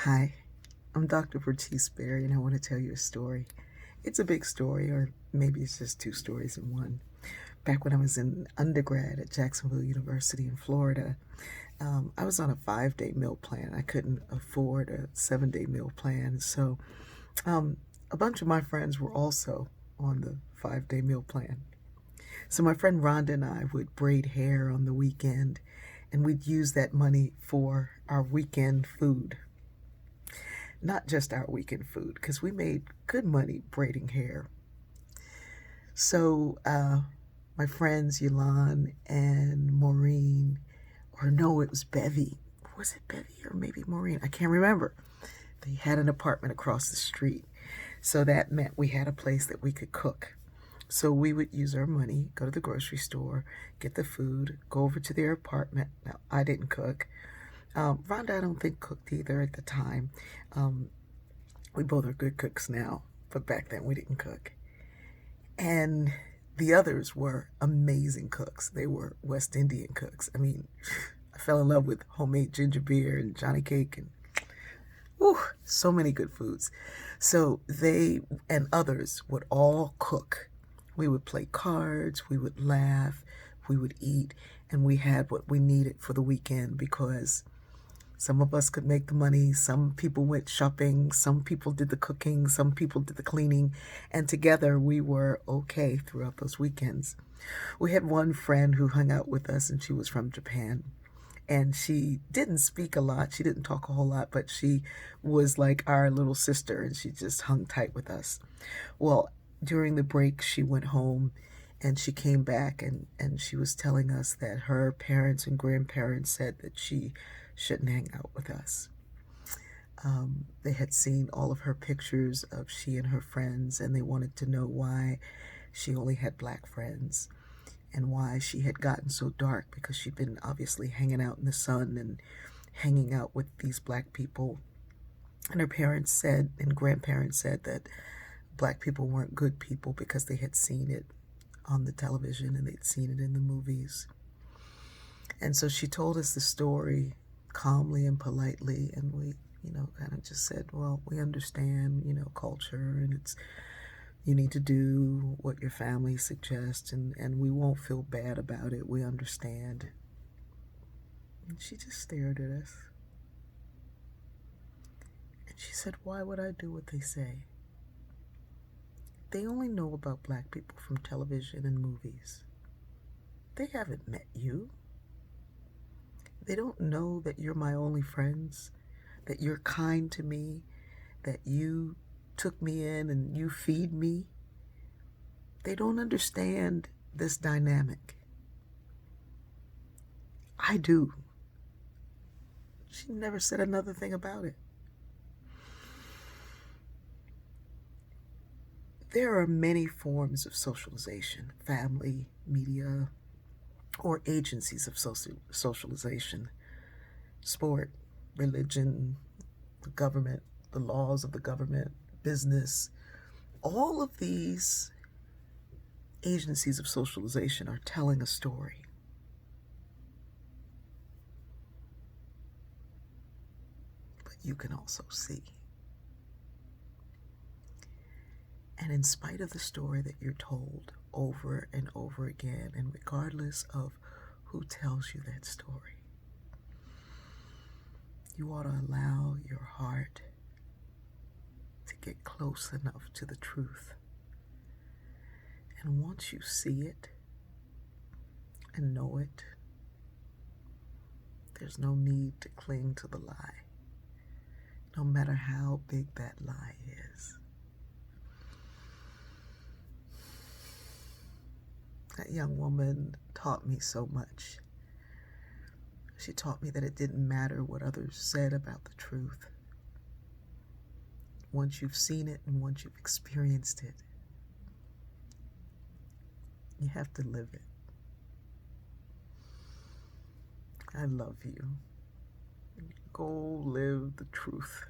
Hi, I'm Dr. Bertice Berry, and I want to tell you a story. It's a big story, or maybe it's just two stories in one. Back when I was in undergrad at Jacksonville University in Florida, I was on a 5-day meal plan. I couldn't afford a 7-day meal plan, so um, a bunch of my friends were also on the 5-day meal plan. So my friend Rhonda and I would braid hair on the weekend, and we'd use that money for our weekend food. Not just our weekend food, because we made good money braiding hair. So my friends Yolande and Maureen, or no, it was Bevy. Was it Bevy or maybe Maureen? I can't remember. They had an apartment across the street. So that meant we had a place that we could cook. So we would use our money, go to the grocery store, get the food, go over to their apartment. Now, I didn't cook. Rhonda, I don't think, cooked either at the time. We both are good cooks now, but back then we didn't cook. And the others were amazing cooks. They were West Indian cooks. I mean, I fell in love with homemade ginger beer and Johnny cake and so many good foods. So they and others would all cook. We would play cards, we would laugh, we would eat, and we had what we needed for the weekend because some of us could make the money, some people went shopping, some people did the cooking, some people did the cleaning, and together we were okay throughout those weekends. We had one friend who hung out with us, and she was from Japan. And she didn't speak a lot, she didn't talk a whole lot, but she was like our little sister, and she just hung tight with us. Well, during the break, she went home and she came back and she was telling us that her parents and grandparents said that she shouldn't hang out with us. They had seen all of her pictures of she and her friends, and they wanted to know why she only had black friends and why she had gotten so dark, because she'd been obviously hanging out in the sun and hanging out with these black people. And her parents said and grandparents said that black people weren't good people because they had seen it on the television and they'd seen it in the movies. And so she told us the story calmly and politely, and we, kind of just said, well, we understand, culture, and it's, you need to do what your family suggests, and we won't feel bad about it. We understand. And she just stared at us. And she said, why would I do what they say? They only know about black people from television and movies. They haven't met you. They don't know that you're my only friends, that you're kind to me, that you took me in and you feed me. They don't understand this dynamic. I do. She never said another thing about it. There are many forms of socialization, family, media, or agencies of socialization, sport, religion, the government, the laws of the government, business. All of these agencies of socialization are telling a story. But you can also see. And in spite of the story that you're told over and over again, and regardless of who tells you that story, you ought to allow your heart to get close enough to the truth. And once you see it and know it, there's no need to cling to the lie, no matter how big that lie is. That young woman taught me so much. She taught me that it didn't matter what others said about the truth. Once you've seen it and once you've experienced it, you have to live it. I love you. Go live the truth.